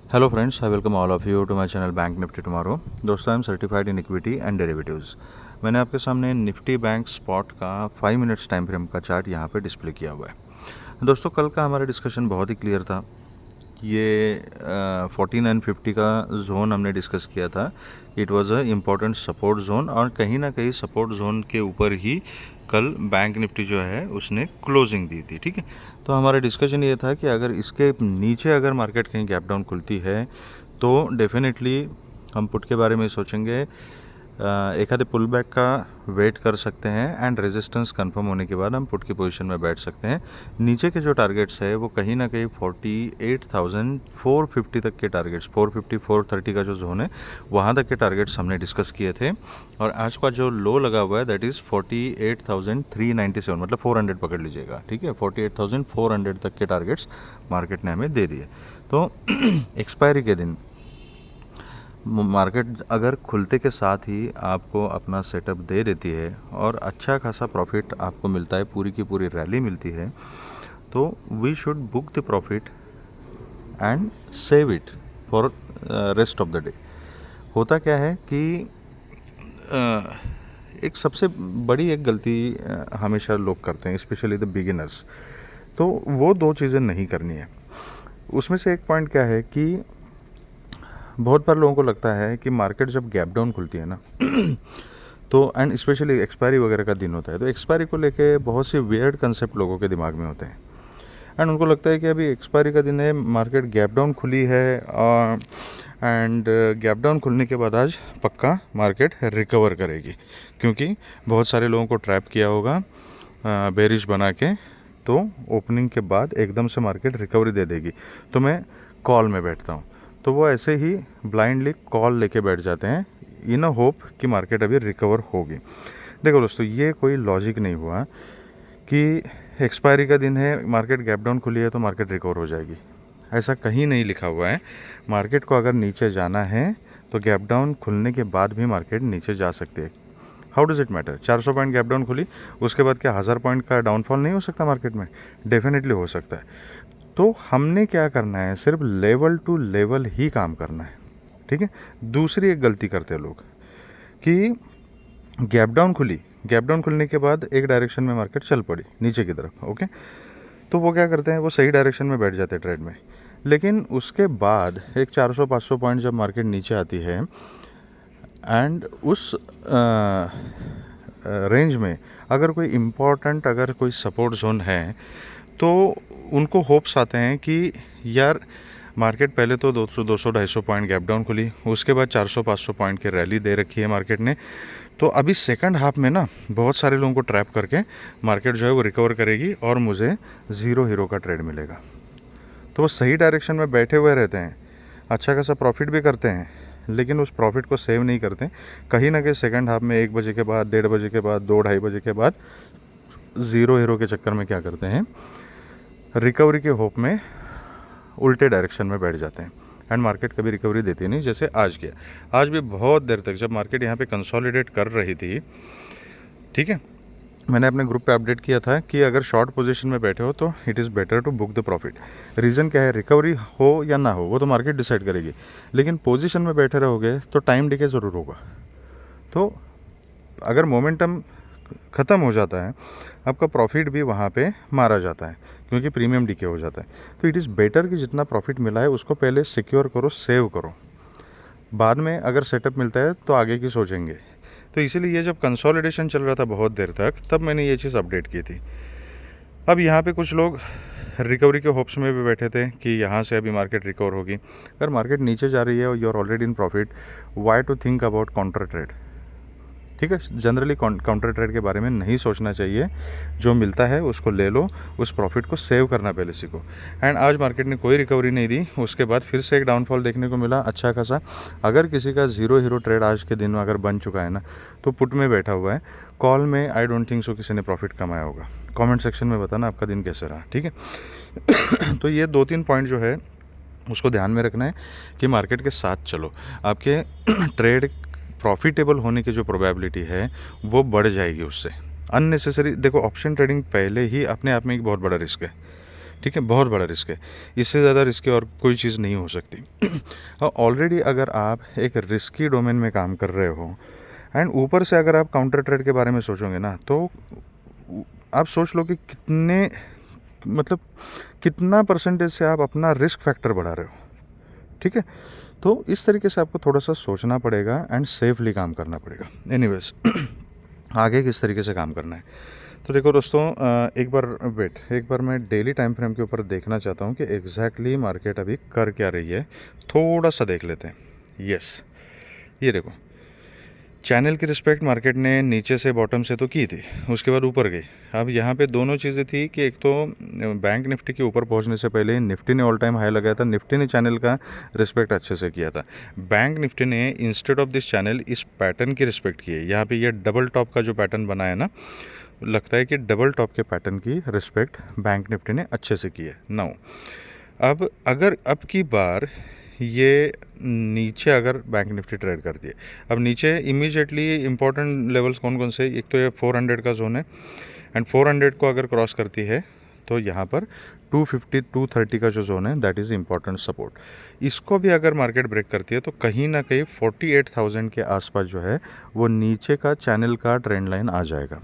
Hello friends, I welcome all of you to my channel Bank Nifty Tomorrow। दोस्तों I am certified in equity and derivatives. मैंने आपके सामने Nifty bank spot का 5 minutes time frame का chart यहाँ पे display किया हुआ है। दोस्तों कल का हमारा डिस्कशन बहुत ही क्लियर था। ये 14 एंड 50 का जोन हमने डिस्कस किया था। It was a important support zone और कहीं ना कहीं सपोर्ट जोन के ऊपर ही कल बैंक निफ्टी जो है उसने क्लोजिंग दी थी। ठीक है, तो हमारा डिस्कशन ये था कि अगर इसके नीचे अगर मार्केट कहीं गैप डाउन खुलती है तो डेफिनेटली हम पुट के बारे में सोचेंगे। एक आधे पुल बैक का वेट कर सकते हैं एंड रेजिस्टेंस कंफर्म होने के बाद हम पुट की पोजीशन में बैठ सकते हैं। नीचे के जो टारगेट्स है वो कहीं ना कहीं 48,450 तक के टारगेट्स, 450 430 का जो जोन है वहाँ तक के टारगेट्स हमने डिस्कस किए थे। और आज का जो लो लगा हुआ है दैट इज़ 48,397, मतलब 400 पकड़ लीजिएगा। ठीक है, 48,400 तक के टारगेट्स मार्केट ने हमें दे दिए। तो एक्सपायरी के दिन मार्केट अगर खुलते के साथ ही आपको अपना सेटअप दे देती है और अच्छा खासा प्रॉफिट आपको मिलता है, पूरी की पूरी रैली मिलती है, तो we should book the profit and save it for rest of the day. होता क्या है कि एक सबसे बड़ी एक गलती हमेशा लोग करते हैं, स्पेशली द बिगिनर्स। तो वो दो चीज़ें नहीं करनी है। उसमें से एक पॉइंट क्या है कि बहुत बार लोगों को लगता है कि मार्केट जब गैप डाउन खुलती है ना तो एंड स्पेशली एक्सपायरी वगैरह का दिन होता है, तो एक्सपायरी को लेके बहुत से वियर्ड कंसेप्ट लोगों के दिमाग में होते हैं एंड उनको लगता है कि अभी एक्सपायरी का दिन है, मार्केट गैप डाउन खुली है एंड गैप डाउन खुलने के बाद आज पक्का मार्केट रिकवर करेगी, क्योंकि बहुत सारे लोगों को ट्रैप किया होगा बेरिश बना के, तो ओपनिंग के बाद एकदम से मार्केट रिकवरी दे देगी। तो मैं कॉल में बैठता हूँ, तो वो ऐसे ही ब्लाइंडली कॉल लेके बैठ जाते हैं इन अ होप कि मार्केट अभी रिकवर होगी। देखो दोस्तों, ये कोई लॉजिक नहीं हुआ कि एक्सपायरी का दिन है, मार्केट गैप डाउन खुली है तो मार्केट रिकवर हो जाएगी। ऐसा कहीं नहीं लिखा हुआ है। मार्केट को अगर नीचे जाना है तो गैप डाउन खुलने के बाद भी मार्केट नीचे जा सकती है। How does it matter? 400 point gap down खुली, उसके बाद क्या 1000 पॉइंट का डाउनफॉल नहीं हो सकता मार्केट में? डेफिनेटली हो सकता है। तो हमने क्या करना है, सिर्फ लेवल टू लेवल ही काम करना है। ठीक है। दूसरी एक गलती करते हैं लोग कि गैप डाउन खुली, गैप डाउन खुलने के बाद एक डायरेक्शन में मार्केट चल पड़ी नीचे की तरफ, ओके, तो वो क्या करते हैं, वो सही डायरेक्शन में बैठ जाते हैं ट्रेड में। लेकिन उसके बाद एक 400-500 पॉइंट जब मार्केट नीचे आती है एंड उस रेंज में अगर कोई इम्पोर्टेंट, अगर कोई सपोर्ट जोन है, तो उनको होप्स आते हैं कि यार मार्केट पहले तो 200-250 पॉइंट गैप डाउन खुली, उसके बाद 400-500 पॉइंट की रैली दे रखी है मार्केट ने, तो अभी सेकंड हाफ में ना बहुत सारे लोगों को ट्रैप करके मार्केट जो है वो रिकवर करेगी और मुझे ज़ीरो हीरो का ट्रेड मिलेगा। तो वो सही डायरेक्शन में बैठे हुए रहते हैं, अच्छा खासा प्रॉफिट भी करते हैं, लेकिन उस प्रॉफिट को सेव नहीं करते। कहीं ना कहीं सेकंड हाफ में 1 बजे के बाद, 1:30 बजे के बाद, 2-2:30 बजे के बाद ज़ीरो हीरो के चक्कर में क्या करते हैं, रिकवरी के होप में उल्टे डायरेक्शन में बैठ जाते हैं एंड मार्केट कभी रिकवरी देती नहीं, जैसे आज किया। आज भी बहुत देर तक जब मार्केट यहाँ पे कंसोलिडेट कर रही थी, ठीक है, मैंने अपने ग्रुप पे अपडेट किया था कि अगर शॉर्ट पोजीशन में बैठे हो तो it is better to book the profit. Reason क्या है, रिकवरी हो या ना हो वो तो मार्केट डिसाइड करेगी, लेकिन पोजीशन में बैठे रहोगे तो टाइम डिके ज़रूर होगा। तो अगर मोमेंटम ख़त्म हो जाता है, आपका प्रॉफिट भी वहाँ पे मारा जाता है, क्योंकि प्रीमियम डीके हो जाता है। तो इट इज़ बेटर कि जितना प्रॉफिट मिला है उसको पहले सिक्योर करो, सेव करो, बाद में अगर सेटअप मिलता है तो आगे की सोचेंगे। तो इसीलिए ये जब कंसोलिडेशन चल रहा था बहुत देर तक, तब मैंने ये चीज़ अपडेट की थी। अब यहाँ पे कुछ लोग रिकवरी के होप्स में भी बैठे थे कि यहाँ से अभी मार्केट रिकवर होगी। अगर मार्केट नीचे जा रही है और you are already in profit, why to think about counter trade? ठीक है, जनरली काउंटर ट्रेड के बारे में नहीं सोचना चाहिए। जो मिलता है उसको ले लो, उस प्रॉफिट को सेव करना पहले सीखो। एंड आज मार्केट ने कोई रिकवरी नहीं दी, उसके बाद फिर से एक डाउनफॉल देखने को मिला अच्छा खासा। अगर किसी का ज़ीरो हीरो ट्रेड आज के दिन में अगर बन चुका है ना, तो पुट में बैठा हुआ है, कॉल में आई डोंट थिंक सो किसी ने प्रॉफिट कमाया होगा। कॉमेंट सेक्शन में बताना आपका दिन कैसे रहा। ठीक है तो ये 2-3 पॉइंट जो है उसको ध्यान में रखना है कि मार्केट के साथ चलो, आपके ट्रेड प्रॉफिटेबल होने की जो प्रोबेबिलिटी है वो बढ़ जाएगी उससे। अननेसेसरी देखो, ऑप्शन ट्रेडिंग पहले ही अपने आप में एक बहुत बड़ा रिस्क है। ठीक है, बहुत बड़ा रिस्क है। इससे ज़्यादा रिस्क और कोई चीज़ नहीं हो सकती। और ऑलरेडी अगर आप एक रिस्की डोमेन में काम कर रहे हो एंड ऊपर से अगर आप काउंटर ट्रेड के बारे में सोचोगे ना, तो आप सोच लो कि कितने, मतलब कितना परसेंटेज से आप अपना रिस्क फैक्टर बढ़ा रहे हो। ठीक है, तो इस तरीके से आपको थोड़ा सा सोचना पड़ेगा एंड सेफली काम करना पड़ेगा। एनीवेज आगे किस तरीके से काम करना है, तो देखो दोस्तों, एक बार मैं डेली टाइम फ्रेम के ऊपर देखना चाहता हूँ कि एग्जैक्टली मार्केट अभी कर क्या रही है। थोड़ा सा देख लेते हैं। यस, ये देखो, चैनल की रिस्पेक्ट मार्केट ने नीचे से बॉटम से तो की थी, उसके बाद ऊपर गई। अब यहाँ पे दोनों चीज़ें थी कि एक तो बैंक निफ्टी के ऊपर पहुँचने से पहले निफ्टी ने ऑल टाइम हाई लगाया था, निफ्टी ने चैनल का रिस्पेक्ट अच्छे से किया था। बैंक निफ्टी ने इंस्टेड ऑफ दिस चैनल इस पैटर्न की रिस्पेक्ट की है। यहाँ पे ये डबल टॉप का जो पैटर्न बना है ना, लगता है कि डबल टॉप के पैटर्न की रिस्पेक्ट बैंक निफ्टी ने अच्छे से की है। नाउ अब अगर अब की बार ये नीचे अगर बैंक निफ्टी ट्रेड कर दिए, अब नीचे इमीडिएटली इंपॉर्टेंट लेवल्स कौन कौन से, एक तो ये 400 का जोन है एंड 400 को अगर क्रॉस करती है तो यहाँ पर 250 230 का जो जोन है दैट इज़ इंपॉर्टेंट सपोर्ट। इसको भी अगर मार्केट ब्रेक करती है तो कहीं ना कहीं 48,000 के आसपास जो है वो नीचे का चैनल का ट्रेंड लाइन आ जाएगा।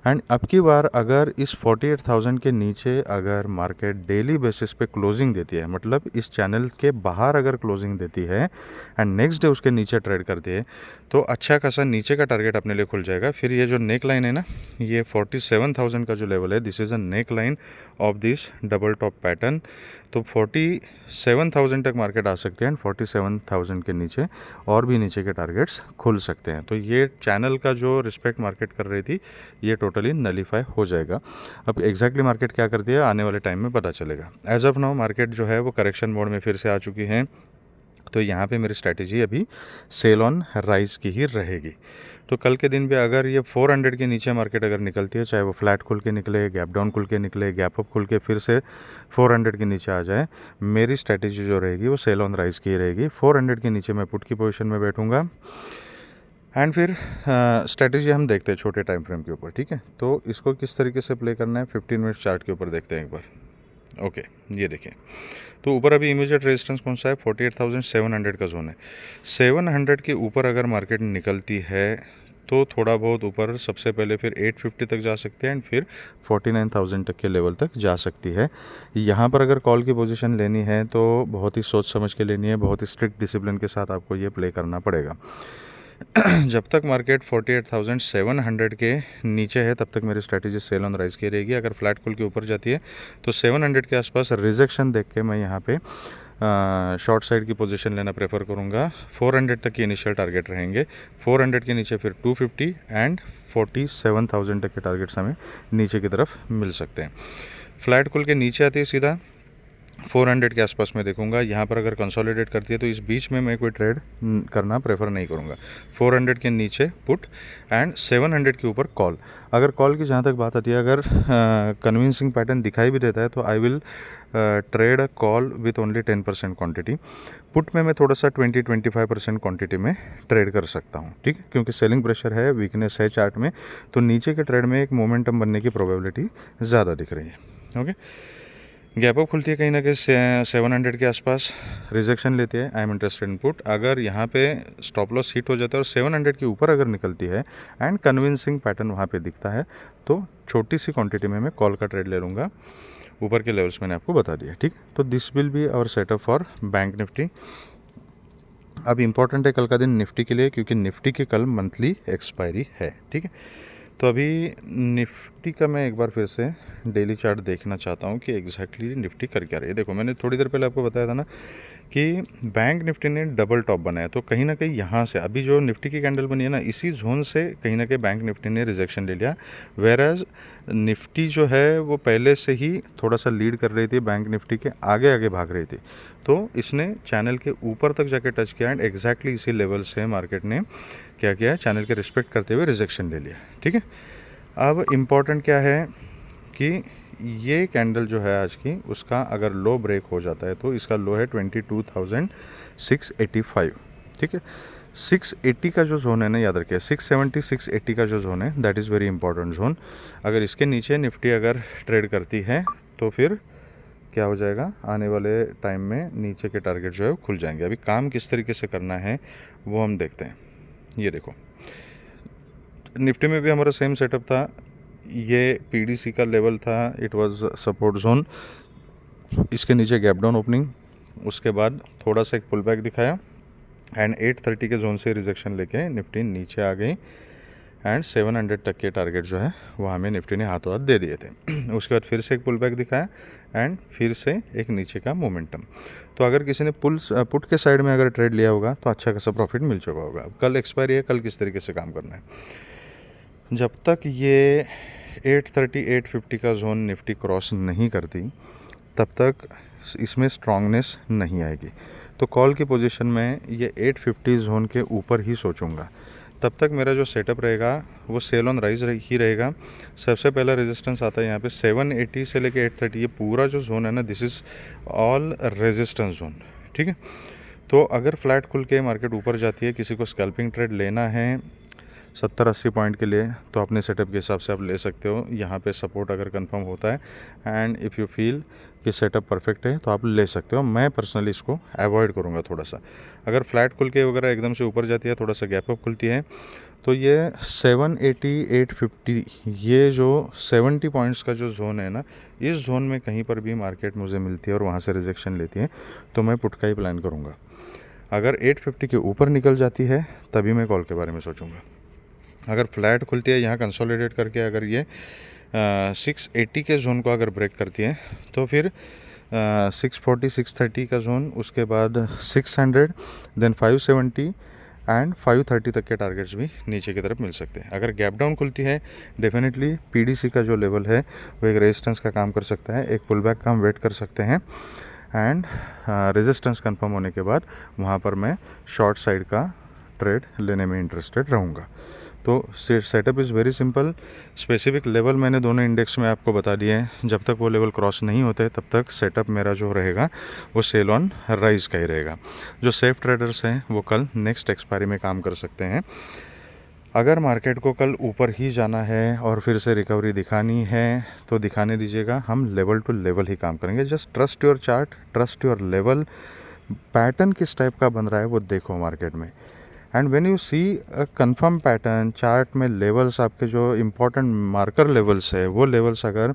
एंड अब की बार अगर इस 48,000 के नीचे अगर मार्केट डेली बेसिस पे क्लोजिंग देती है, मतलब इस चैनल के बाहर अगर क्लोजिंग देती है एंड नेक्स्ट डे उसके नीचे ट्रेड करती है, तो अच्छा खासा नीचे का टारगेट अपने लिए खुल जाएगा। फिर ये जो नेक लाइन है ना, ये 47,000 का जो लेवल है, this is a neck line of this double top pattern. तो 47,000 तक मार्केट आ सकती है एंड 47,000 के नीचे और भी नीचे के टारगेट्स खुल सकते हैं। तो ये चैनल का जो रिस्पेक्ट मार्केट कर रही थी, ये टोटली नलीफाई हो जाएगा। अब एग्जैक्टली मार्केट क्या करती है आने वाले टाइम में पता चलेगा। एज ऑफ नाउ मार्केट जो है वो करेक्शन मोड में फिर से आ चुकी है। तो यहाँ पे मेरी स्ट्रैटेजी अभी सेल ऑन राइज की ही रहेगी। तो कल के दिन भी अगर ये 400 के नीचे मार्केट अगर निकलती है, चाहे वो फ्लैट खुल के निकले, गैप डाउन खुल के निकले, गैप अप खुल के फिर से 400 के नीचे आ जाए, मेरी स्ट्रैटेजी जो रहेगी वो सेल ऑन राइज की रहेगी। 400 के नीचे मैं पुट की पोजीशन में बैठूंगा एंड फिर स्ट्रैटेजी हम देखते हैं छोटे टाइम फ्रेम के ऊपर। ठीक है, तो इसको किस तरीके से प्ले करना है 15 मिनट चार्ट के ऊपर देखते हैं एक बार। ओके, ये देखें, तो ऊपर अभी इमीडिएट रेजिस्टेंस कौन सा है, 48,700 का जोन है। 700 के ऊपर अगर मार्केट निकलती है तो थोड़ा बहुत ऊपर सबसे पहले फिर 850 तक जा सकते हैं एंड फिर 49,000 तक के लेवल तक जा सकती है। यहाँ पर अगर कॉल की पोजीशन लेनी है तो बहुत ही सोच समझ के लेनी है, बहुत ही स्ट्रिक्ट डिसिप्लिन के साथ आपको ये प्ले करना पड़ेगा। जब तक मार्केट 48,700 के नीचे है तब तक मेरी स्ट्रैटेजी सेल ऑन राइज की रहेगी। अगर फ्लैट कॉल के ऊपर जाती है तो 700 के आसपास रिजेक्शन देख के मैं यहाँ पे शॉर्ट साइड की पोजीशन लेना प्रेफर करूँगा। 400 तक के इनिशियल टारगेट रहेंगे, 400 के नीचे फिर 250 एंड 47,000 तक के टारगेट्स हमें नीचे की तरफ मिल सकते हैं। फ्लैट कॉल के नीचे आती है सीधा 400 के आसपास मैं देखूंगा। यहाँ पर अगर कंसोलिडेट करती है तो इस बीच में मैं कोई ट्रेड करना प्रेफर नहीं करूँगा। 400 के नीचे पुट एंड 700 के ऊपर कॉल। अगर कॉल की जहाँ तक बात आती है, अगर कन्विंसिंग पैटर्न दिखाई भी देता है तो I will trade a call with only 10% quantity. Put में मैं थोड़ा सा 20-25% क्वांटिटी में ट्रेड कर सकता हूँ। ठीक है, क्योंकि सेलिंग प्रेशर है, वीकनेस है चार्ट में, तो नीचे के ट्रेड में एक मोमेंटम बनने की प्रोबेबिलिटी ज़्यादा दिख रही है। ओके, गैप अप खुलती है कहीं ना कहीं 700 के आसपास, रिजेक्शन लेती है, I am interested in put. अगर यहाँ पे स्टॉप लॉस हिट हो जाता है और 700 के ऊपर अगर निकलती है एंड कन्विंसिंग पैटर्न वहाँ पे दिखता है तो छोटी सी क्वांटिटी में मैं कॉल का ट्रेड ले लूँगा। ऊपर के लेवल्स मैंने आपको बता दिया। ठीक, तो this will be our setup for bank Nifty. अब इम्पॉर्टेंट है कल का दिन निफ्टी के लिए, क्योंकि निफ्टी की कल मंथली एक्सपायरी है। ठीक है, तो अभी निफ्टी का मैं एक बार फिर से डेली चार्ट देखना चाहता हूँ कि एग्जैक्टली निफ्टी कर क्या रही है। देखो, मैंने थोड़ी देर पहले आपको बताया था ना कि बैंक निफ्टी ने डबल टॉप बनाया, तो कहीं ना कहीं यहाँ से अभी जो निफ्टी की कैंडल बनी है ना, इसी जोन से कहीं ना कहीं बैंक निफ्टी ने रिजेक्शन ले लिया। वेराज निफ्टी जो है वो पहले से ही थोड़ा सा लीड कर रही थी, बैंक निफ्टी के आगे आगे भाग रही थी, तो इसने चैनल के ऊपर तक जाके टच किया एंड एग्जैक्टली इसी लेवल से मार्केट ने क्या किया, चैनल के रिस्पेक्ट करते हुए रिजेक्शन ले लिया। ठीक है, अब इम्पॉर्टेंट क्या है कि ये कैंडल जो है आज की, उसका अगर लो ब्रेक हो जाता है तो इसका लो है 22,685। ठीक है, 680 का जो जोन है ना, याद रखिए 670 680 का जो जोन है that is very important zone. अगर इसके नीचे निफ्टी अगर ट्रेड करती है तो फिर क्या हो जाएगा, आने वाले टाइम में नीचे के टारगेट जो है वो खुल जाएंगे। अभी काम किस तरीके से करना है वो हम देखते हैं। ये देखो, निफ्टी में भी हमारा सेम सेटअप था। ये पीडीसी का लेवल था, इट वाज सपोर्ट जोन। इसके नीचे गैप डाउन ओपनिंग, उसके बाद थोड़ा सा एक पुल बैक दिखाया एंड 830 के जोन से रिजेक्शन लेके निफ्टी नीचे आ गई एंड 700 तक के टारगेट जो है वो हमें निफ्टी ने हाथों हाथ दे दिए थे। उसके बाद फिर से एक पुल बैक दिखाया एंड फिर से एक नीचे का मोमेंटम। तो अगर किसी ने पुट के साइड में अगर ट्रेड लिया होगा तो अच्छा खासा प्रॉफिट मिल चुका होगा। अब कल एक्सपायरी है, कल किस तरीके से काम करना है। जब तक ये 830 850 का जोन निफ्टी क्रॉस नहीं करती तब तक इसमें स्ट्रांगनेस नहीं आएगी। तो कॉल की पोजीशन में ये 850 जोन के ऊपर ही सोचूंगा। तब तक मेरा जो सेटअप रहेगा वो सेल ऑन राइज ही रहेगा। सबसे पहला रेजिस्टेंस आता है यहाँ पे 780 से लेके 830। ये पूरा जो जोन है ना, this is all resistance zone, ठीक है। तो अगर फ्लैट खुल के मार्केट ऊपर जाती है, किसी को स्कैल्पिंग ट्रेड लेना है 70-80 पॉइंट के लिए, तो अपने सेटअप के हिसाब से आप ले सकते हो। यहाँ पे सपोर्ट अगर कंफर्म होता है एंड इफ़ यू फील कि सेटअप परफेक्ट है तो आप ले सकते हो। मैं पर्सनली इसको अवॉइड करूँगा थोड़ा सा। अगर फ्लैट खुल के वगैरह एकदम से ऊपर जाती है, थोड़ा सा गैप अप खुलती है, तो ये 780 850 ये जो 70 पॉइंट्स का जो जोन है ना, इस जोन में कहीं पर भी मार्केट मुझे मिलती है और वहाँ से रिजेक्शन लेती है तो मैं पुट का ही प्लान करूँगा। अगर 850 के ऊपर निकल जाती है तभी मैं कॉल के बारे में सोचूंगा। अगर फ्लैट खुलती है यहाँ कंसोलिडेट करके, अगर ये 680 के जोन को अगर ब्रेक करती है तो फिर 640 630 का जोन, उसके बाद 600, देन 570 एंड 530 तक के टारगेट्स भी नीचे की तरफ मिल सकते हैं। अगर गैप डाउन खुलती है, डेफिनेटली पीडीसी का जो लेवल है वो एक रेजिस्टेंस का काम कर सकता है। एक पुल बैक का हम वेट कर सकते हैं एंड रेजिस्टेंस कंफर्म होने के बाद वहाँ पर मैं शॉर्ट साइड का ट्रेड लेने में इंटरेस्टेड रहूँगा। तो setup is very simple. Specific level मैंने दोनों इंडेक्स में आपको बता दिए हैं। जब तक वो लेवल क्रॉस नहीं होते तब तक सेटअप मेरा जो रहेगा वो सेल ऑन राइज का ही रहेगा। जो सेफ ट्रेडर्स हैं वो कल नेक्स्ट एक्सपायरी में काम कर सकते हैं। अगर मार्केट को कल ऊपर ही जाना है और फिर से रिकवरी दिखानी है तो दिखाने दीजिएगा, हम लेवल टू लेवल ही काम करेंगे। Just trust your chart, trust your level. Pattern किस टाइप का बन रहा है वो देखो मार्केट में। And when you see a confirm pattern chart में, लेवल्स आपके जो इम्पोर्टेंट मार्कर लेवल्स है वो लेवल्स अगर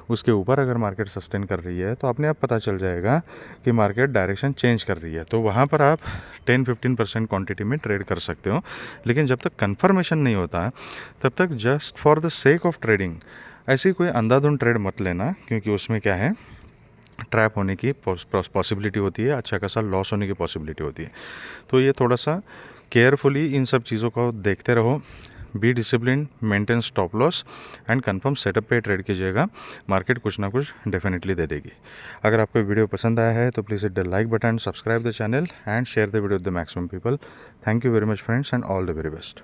उसके ऊपर अगर मार्केट सस्टेन कर रही है तो अपने आप पता चल जाएगा कि मार्केट डायरेक्शन चेंज कर रही है। तो वहाँ पर आप 10-15% क्वांटिटी में ट्रेड कर सकते हो। लेकिन जब तक कंफर्मेशन नहीं होता तब तक just for the sake of trading ऐसी कोई अंधाधुंध ट्रेड मत लेना, क्योंकि उसमें क्या है, ट्रैप होने की पॉसिबिलिटी होती है, अच्छा खासा लॉस होने की पॉसिबिलिटी होती है। तो ये थोड़ा सा केयरफुली इन सब चीज़ों को देखते रहो। Be discipline, maintain stop loss and confirm setup पे ट्रेड कीजिएगा। मार्केट कुछ ना कुछ डेफिनेटली दे देगी। अगर आपको वीडियो पसंद आया है तो please hit the like button, subscribe the channel and share the video with the maximum people. Thank you very much friends and all the very best.